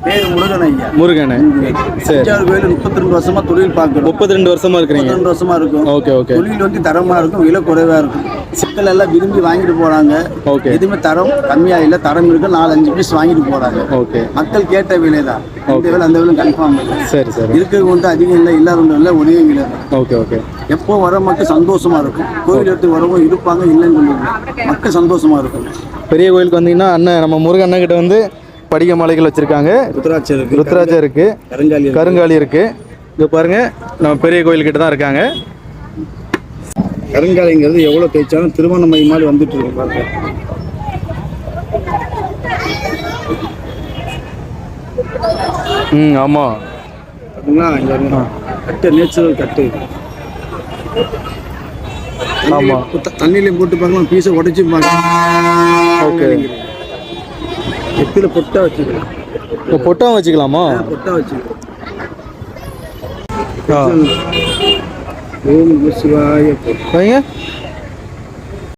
பேர் முருகன் ஐயா. முருகன். சரி. தஞ்சாவூர் கோயில் 32 வருஷமா தொழில் பார்க்குறோம். 32 வருஷமா இருக்கிறீங்க. 32 வருஷமா இருக்கும். Okay okay. தொழில் வந்து தரமா இருக்கும், விலை குறைவா இருக்கும். சிக்கல் எல்லாம் விரும்பி வாங்கிட்டு போறாங்க. ஓகே. எதுவுமே தரம் கம்மியா இல்லை, தரம் இருக்கு. 4-5 பீஸ் வாங்கிட்டு போறாங்க. ஓகே. மக்கள் கேட்ட விலை தான். இந்த விலை அந்த விலை கன்ஃபார்ம் இல்லை. சரி சரி. இருக்கிறவங்க வந்து அதிகம் இல்லை, இல்லாதவங்க இல்லை, ஒரே விலை தான். Okay okay. எப்போ வர மக்கள் சந்தோஷமா இருக்கும். கோயில் எடுத்து வரவும் இருப்பாங்க, இல்லைன்னு சொல்லுவாங்க. மக்கள் சந்தோஷமா இருக்கும். பெரிய கோயிலுக்கு வந்தீங்கன்னா அண்ணன் நம்ம முருகன் அண்ணன் கிட்ட வந்து படிக மாலைகள் வச்சிருக்காங்க. ருத்ராட்சம் இருக்கு, கருங்காலி இருக்கு. இங்க பாருங்க, நம்ம பெரிய கோயில் கிட்ட தான் இருக்காங்க. கருங்காலிங்கிறது எவ்வளவு தேய்ச்சாலும் திருமண மை மாதிரி வந்துட்டு இருக்கு பாருங்க. ஆமா. கட்டு நேச்சுரல் கட்டு. ஆமா. தண்ணியிலையும் போட்டு பார்க்கலாம், பீஸை உடைச்சு பார்க்கலாம். ஓகே. எத்தில பொட்டா வச்சுக்கலாம். பொட்டாவும் வச்சுக்கலாமா? பொட்டா வச்சுக்கலாம். ஓம் நம சிவாய.